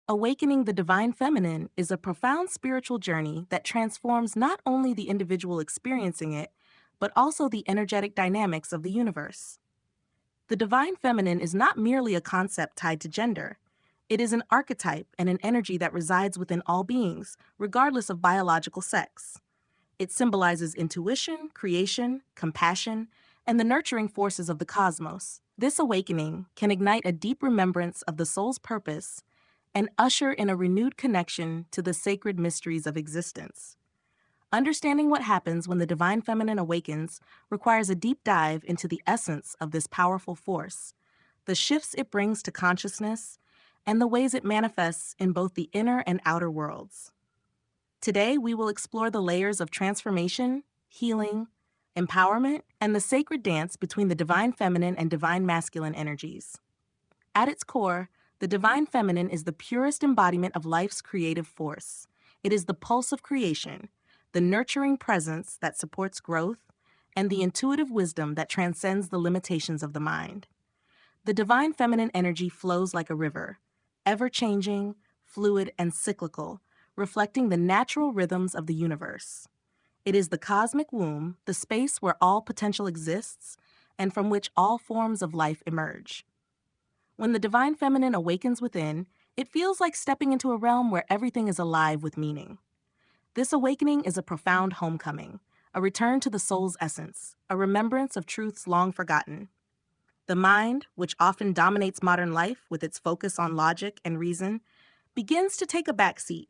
Awakening the divine feminine is a profound spiritual journey that transforms not only the individual experiencing it, but also the energetic dynamics of the universe. The divine feminine is not merely a concept tied to gender. It is an archetype and an energy that resides within all beings, regardless of biological sex. It symbolizes intuition, creation, compassion, and the nurturing forces of the cosmos. This awakening can ignite a deep remembrance of the soul's purpose and usher in a renewed connection to the sacred mysteries of existence. Understanding what happens when the divine feminine awakens requires a deep dive into the essence of this powerful force, the shifts it brings to consciousness, and the ways it manifests in both the inner and outer worlds. Today, we will explore the layers of transformation, healing, empowerment, and the sacred dance between the divine feminine and divine masculine energies. At its core, the divine feminine is the purest embodiment of life's creative force. It is the pulse of creation, the nurturing presence that supports growth, and the intuitive wisdom that transcends the limitations of the mind. The divine feminine energy flows like a river, ever-changing, fluid, and cyclical, reflecting the natural rhythms of the universe. It is the cosmic womb, the space where all potential exists, and from which all forms of life emerge. When the divine feminine awakens within, it feels like stepping into a realm where everything is alive with meaning. This awakening is a profound homecoming, a return to the soul's essence, a remembrance of truths long forgotten. The mind, which often dominates modern life with its focus on logic and reason, begins to take a back seat.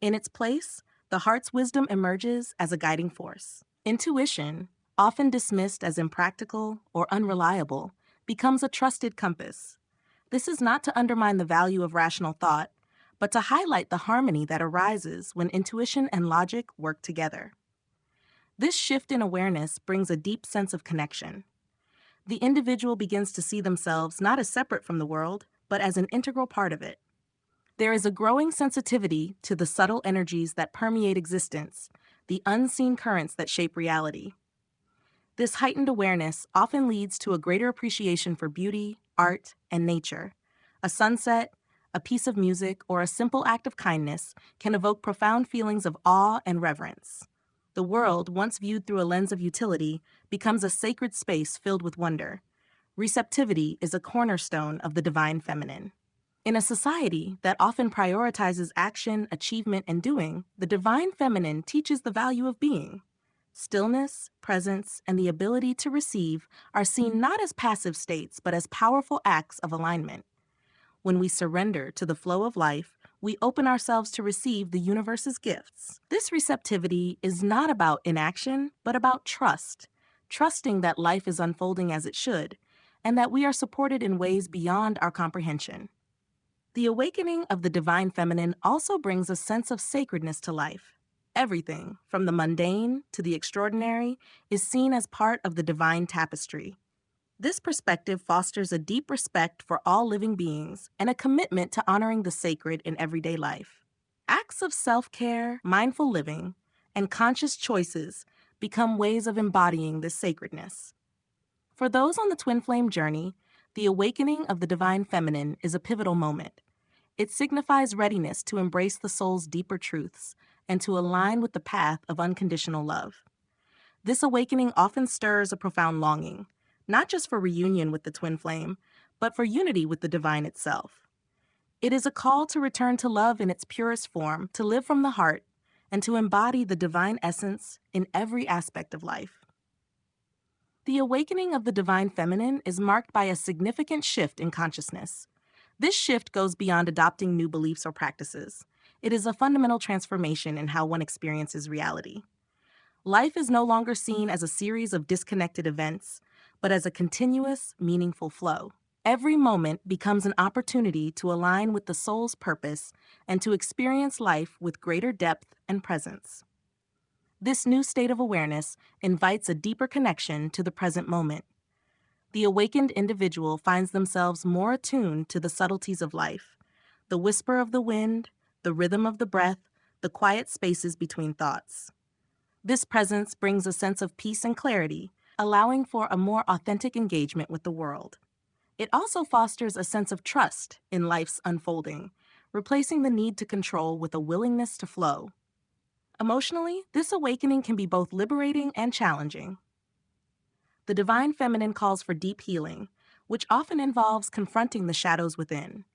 In its place, the heart's wisdom emerges as a guiding force. Intuition, often dismissed as impractical or unreliable, becomes a trusted compass. This is not to undermine the value of rational thought, but to highlight the harmony that arises when intuition and logic work together. This shift in awareness brings a deep sense of connection. The individual begins to see themselves not as separate from the world, but as an integral part of it. There is a growing sensitivity to the subtle energies that permeate existence, the unseen currents that shape reality. This heightened awareness often leads to a greater appreciation for beauty, art, and nature. A sunset, a piece of music, or a simple act of kindness can evoke profound feelings of awe and reverence. The world, once viewed through a lens of utility, becomes a sacred space filled with wonder. Receptivity is a cornerstone of the divine feminine. In a society that often prioritizes action, achievement, and doing, the divine feminine teaches the value of being. Stillness, presence, and the ability to receive are seen not as passive states, but as powerful acts of alignment. When we surrender to the flow of life, we open ourselves to receive the universe's gifts. This receptivity is not about inaction, but about trust, trusting that life is unfolding as it should, and that we are supported in ways beyond our comprehension. The awakening of the divine feminine also brings a sense of sacredness to life. Everything, from the mundane to the extraordinary, is seen as part of the divine tapestry. This perspective fosters a deep respect for all living beings and a commitment to honoring the sacred in everyday life. Acts of self-care, mindful living, and conscious choices become ways of embodying this sacredness. For those on the twin flame journey, the awakening of the divine feminine is a pivotal moment. It signifies readiness to embrace the soul's deeper truths and to align with the path of unconditional love. This awakening often stirs a profound longing, not just for reunion with the twin flame, but for unity with the divine itself. It is a call to return to love in its purest form, to live from the heart, and to embody the divine essence in every aspect of life. The awakening of the divine feminine is marked by a significant shift in consciousness. This shift goes beyond adopting new beliefs or practices. It is a fundamental transformation in how one experiences reality. Life is no longer seen as a series of disconnected events, but as a continuous, meaningful flow. Every moment becomes an opportunity to align with the soul's purpose and to experience life with greater depth and presence. This new state of awareness invites a deeper connection to the present moment. The awakened individual finds themselves more attuned to the subtleties of life, the whisper of the wind, the rhythm of the breath, the quiet spaces between thoughts. This presence brings a sense of peace and clarity, allowing for a more authentic engagement with the world. It also fosters a sense of trust in life's unfolding, replacing the need to control with a willingness to flow. Emotionally, this awakening can be both liberating and challenging. The divine feminine calls for deep healing, which often involves confronting the shadows within.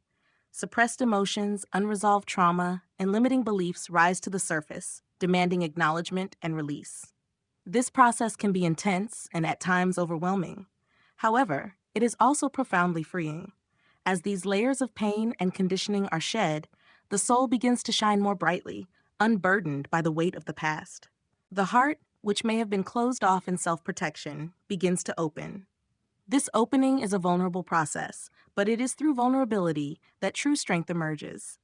Suppressed emotions, unresolved trauma, and limiting beliefs rise to the surface, demanding acknowledgement and release. This process can be intense and at times overwhelming. However, it is also profoundly freeing. As these layers of pain and conditioning are shed, the soul begins to shine more brightly, unburdened by the weight of the past. The heart, which may have been closed off in self-protection, begins to open. This opening is a vulnerable process, but it is through vulnerability that true strength emerges.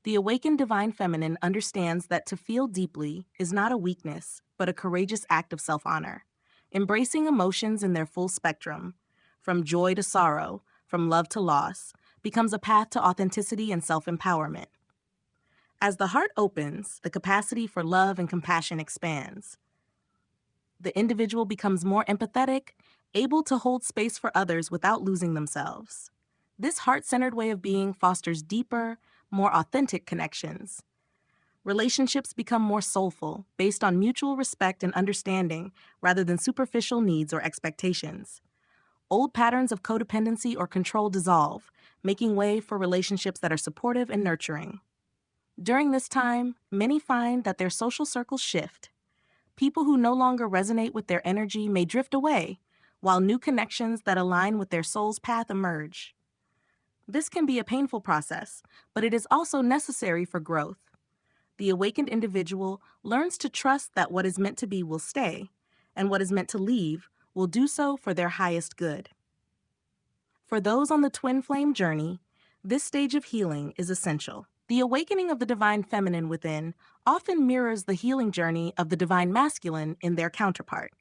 The awakened divine feminine understands that to feel deeply is not a weakness, but a courageous act of self-honor. Embracing emotions in their full spectrum, from joy to sorrow, from love to loss, becomes a path to authenticity and self-empowerment. As the heart opens, the capacity for love and compassion expands. The individual becomes more empathetic, able to hold space for others without losing themselves. This heart-centered way of being fosters deeper, more authentic connections. Relationships become more soulful, based on mutual respect and understanding rather than superficial needs or expectations. Old patterns of codependency or control dissolve, making way for relationships that are supportive and nurturing. During this time, many find that their social circles shift. People who no longer resonate with their energy may drift away, while new connections that align with their soul's path emerge. This can be a painful process, but it is also necessary for growth. The awakened individual learns to trust that what is meant to be will stay, and what is meant to leave will do so for their highest good. For those on the twin flame journey, this stage of healing is essential. The awakening of the divine feminine within often mirrors the healing journey of the divine masculine in their counterpart.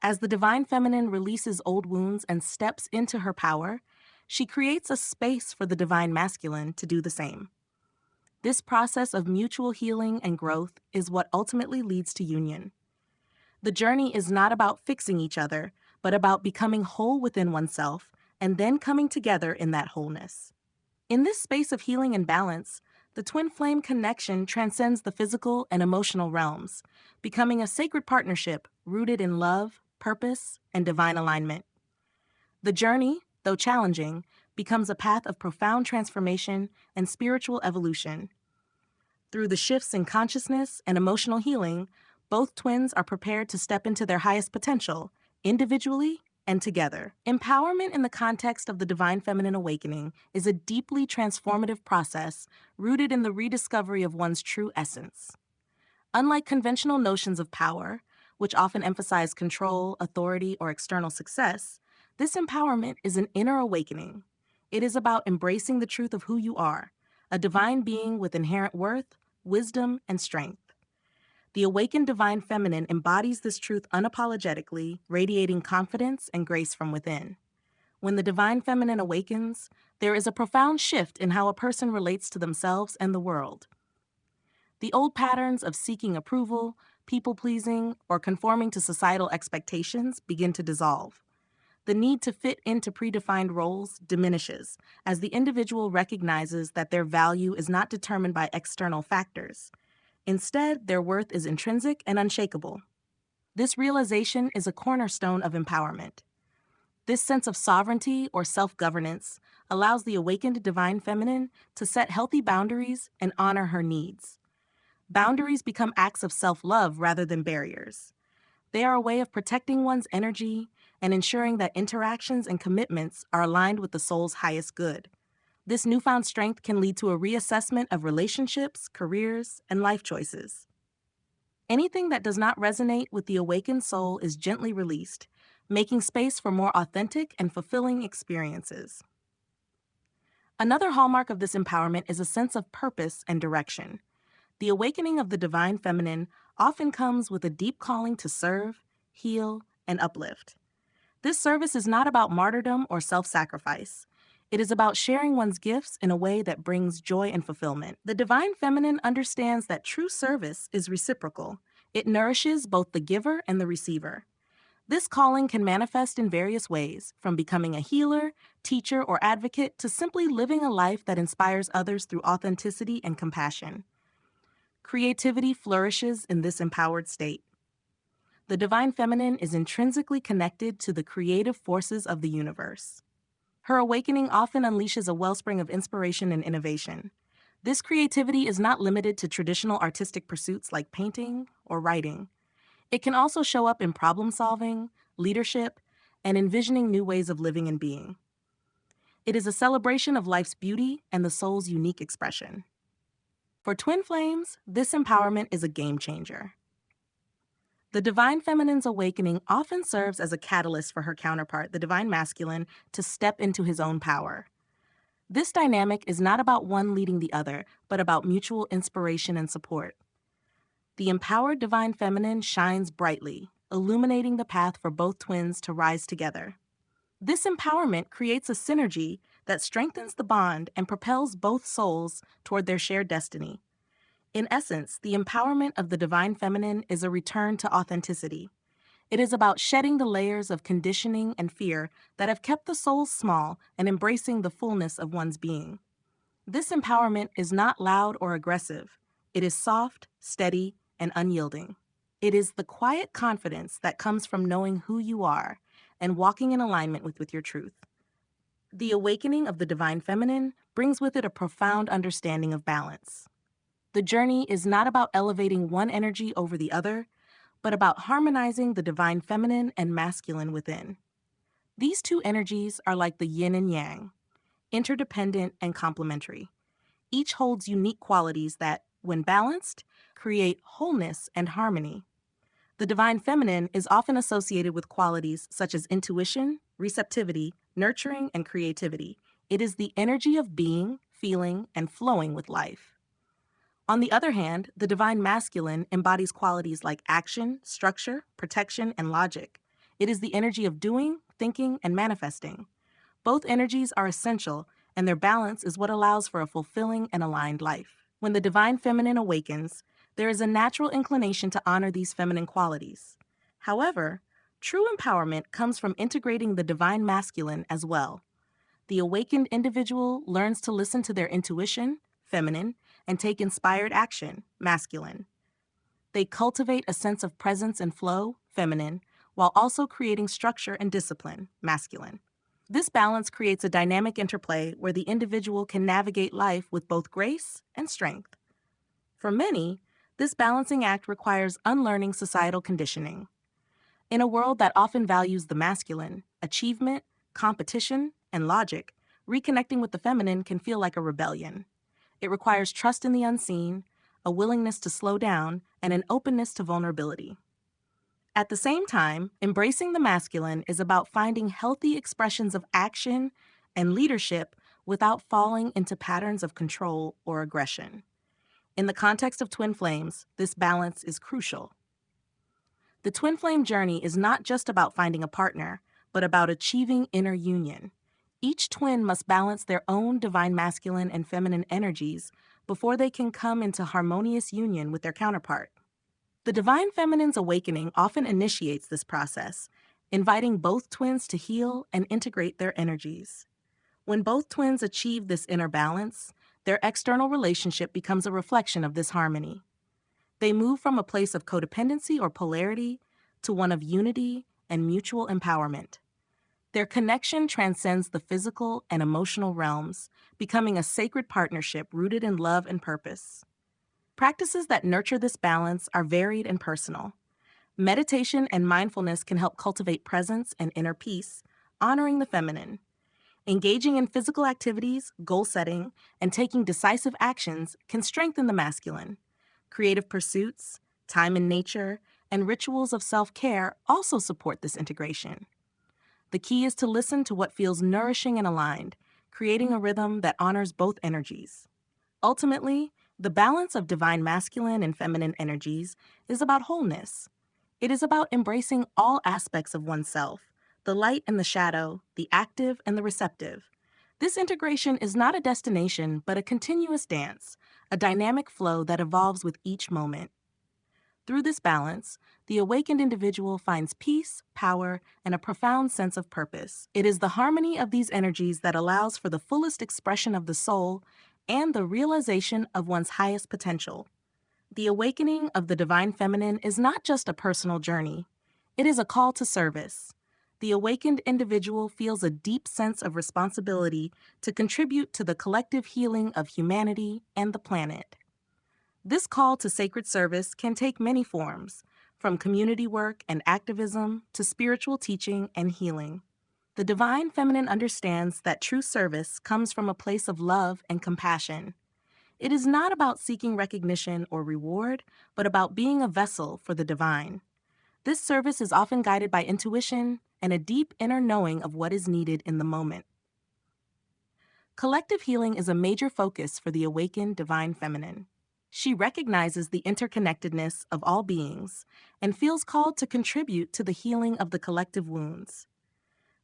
As the divine feminine releases old wounds and steps into her power, she creates a space for the divine masculine to do the same. This process of mutual healing and growth is what ultimately leads to union. The journey is not about fixing each other, but about becoming whole within oneself and then coming together in that wholeness. In this space of healing and balance, the twin flame connection transcends the physical and emotional realms, becoming a sacred partnership rooted in love, purpose, and divine alignment. The journey, though challenging, becomes a path of profound transformation and spiritual evolution. Through the shifts in consciousness and emotional healing, both twins are prepared to step into their highest potential, individually and together. Empowerment in the context of the divine feminine awakening is a deeply transformative process rooted in the rediscovery of one's true essence. Unlike conventional notions of power, which often emphasize control, authority, or external success, this empowerment is an inner awakening. It is about embracing the truth of who you are, a divine being with inherent worth, wisdom, and strength. The awakened divine feminine embodies this truth unapologetically, radiating confidence and grace from within. When the divine feminine awakens, there is a profound shift in how a person relates to themselves and the world. The old patterns of seeking approval, people-pleasing, or conforming to societal expectations begin to dissolve. The need to fit into predefined roles diminishes as the individual recognizes that their value is not determined by external factors. Instead, their worth is intrinsic and unshakable. This realization is a cornerstone of empowerment. This sense of sovereignty or self-governance allows the awakened divine feminine to set healthy boundaries and honor her needs. Boundaries become acts of self-love rather than barriers. They are a way of protecting one's energy and ensuring that interactions and commitments are aligned with the soul's highest good. This newfound strength can lead to a reassessment of relationships, careers, and life choices. Anything that does not resonate with the awakened soul is gently released, making space for more authentic and fulfilling experiences. Another hallmark of this empowerment is a sense of purpose and direction. The awakening of the divine feminine often comes with a deep calling to serve, heal, and uplift. This service is not about martyrdom or self-sacrifice. It is about sharing one's gifts in a way that brings joy and fulfillment. The divine feminine understands that true service is reciprocal. It nourishes both the giver and the receiver. This calling can manifest in various ways, from becoming a healer, teacher, or advocate to simply living a life that inspires others through authenticity and compassion. Creativity flourishes in this empowered state. The divine feminine is intrinsically connected to the creative forces of the universe. Her awakening often unleashes a wellspring of inspiration and innovation. This creativity is not limited to traditional artistic pursuits like painting or writing. It can also show up in problem solving, leadership, and envisioning new ways of living and being. It is a celebration of life's beauty and the soul's unique expression. For twin flames, this empowerment is a game changer. The divine feminine's awakening often serves as a catalyst for her counterpart, the divine masculine, to step into his own power. This dynamic is not about one leading the other, but about mutual inspiration and support. The empowered divine feminine shines brightly, illuminating the path for both twins to rise together. This empowerment creates a synergy that strengthens the bond and propels both souls toward their shared destiny. In essence, the empowerment of the divine feminine is a return to authenticity. It is about shedding the layers of conditioning and fear that have kept the soul small and embracing the fullness of one's being. This empowerment is not loud or aggressive. It is soft, steady, and unyielding. It is the quiet confidence that comes from knowing who you are and walking in alignment with your truth. The awakening of the divine feminine brings with it a profound understanding of balance. The journey is not about elevating one energy over the other, but about harmonizing the divine feminine and masculine within. These two energies are like the yin and yang, interdependent and complementary. Each holds unique qualities that, when balanced, create wholeness and harmony. The divine feminine is often associated with qualities such as intuition, receptivity, nurturing, and creativity. It is the energy of being, feeling, and flowing with life. On the other hand, the divine masculine embodies qualities like action, structure, protection, and logic. It is the energy of doing, thinking, and manifesting. Both energies are essential, and their balance is what allows for a fulfilling and aligned life. When the divine feminine awakens, there is a natural inclination to honor these feminine qualities. However, true empowerment comes from integrating the divine masculine as well. The awakened individual learns to listen to their intuition, feminine, and take inspired action, masculine. They cultivate a sense of presence and flow, feminine, while also creating structure and discipline, masculine. This balance creates a dynamic interplay where the individual can navigate life with both grace and strength. For many, this balancing act requires unlearning societal conditioning. In a world that often values the masculine, achievement, competition, and logic, reconnecting with the feminine can feel like a rebellion. It requires trust in the unseen, a willingness to slow down, and an openness to vulnerability. At the same time, embracing the masculine is about finding healthy expressions of action and leadership without falling into patterns of control or aggression. In the context of twin flames, this balance is crucial. The twin flame journey is not just about finding a partner, but about achieving inner union. Each twin must balance their own divine masculine and feminine energies before they can come into harmonious union with their counterpart. The divine feminine's awakening often initiates this process, inviting both twins to heal and integrate their energies. When both twins achieve this inner balance, their external relationship becomes a reflection of this harmony. They move from a place of codependency or polarity to one of unity and mutual empowerment. Their connection transcends the physical and emotional realms, becoming a sacred partnership rooted in love and purpose. Practices that nurture this balance are varied and personal. Meditation and mindfulness can help cultivate presence and inner peace, honoring the feminine. Engaging in physical activities, goal setting, and taking decisive actions can strengthen the masculine. Creative pursuits, time in nature, and rituals of self-care also support this integration. The key is to listen to what feels nourishing and aligned, creating a rhythm that honors both energies. Ultimately, the balance of divine masculine and feminine energies is about wholeness. It is about embracing all aspects of oneself, the light and the shadow, the active and the receptive. This integration is not a destination, but a continuous dance, a dynamic flow that evolves with each moment. Through this balance, the awakened individual finds peace, power, and a profound sense of purpose. It is the harmony of these energies that allows for the fullest expression of the soul and the realization of one's highest potential. The awakening of the divine feminine is not just a personal journey, it is a call to service. The awakened individual feels a deep sense of responsibility to contribute to the collective healing of humanity and the planet. This call to sacred service can take many forms, from community work and activism to spiritual teaching and healing. The divine feminine understands that true service comes from a place of love and compassion. It is not about seeking recognition or reward, but about being a vessel for the divine. This service is often guided by intuition and a deep inner knowing of what is needed in the moment. Collective healing is a major focus for the awakened divine feminine. She recognizes the interconnectedness of all beings and feels called to contribute to the healing of the collective wounds.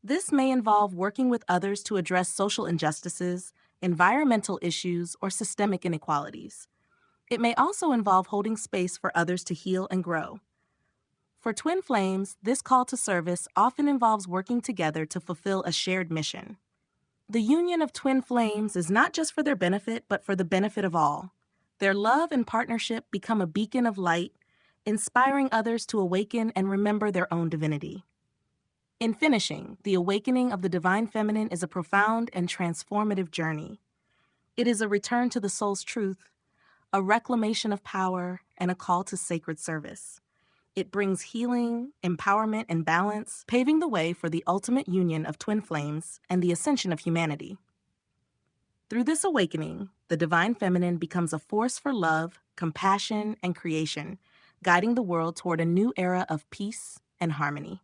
This may involve working with others to address social injustices, environmental issues, or systemic inequalities. It may also involve holding space for others to heal and grow. For twin flames, this call to service often involves working together to fulfill a shared mission. The union of twin flames is not just for their benefit, but for the benefit of all. Their love and partnership become a beacon of light, inspiring others to awaken and remember their own divinity. In finishing, the awakening of the divine feminine is a profound and transformative journey. It is a return to the soul's truth, a reclamation of power, and a call to sacred service. It brings healing, empowerment, and balance, paving the way for the ultimate union of twin flames and the ascension of humanity. Through this awakening, the divine feminine becomes a force for love, compassion, and creation, guiding the world toward a new era of peace and harmony.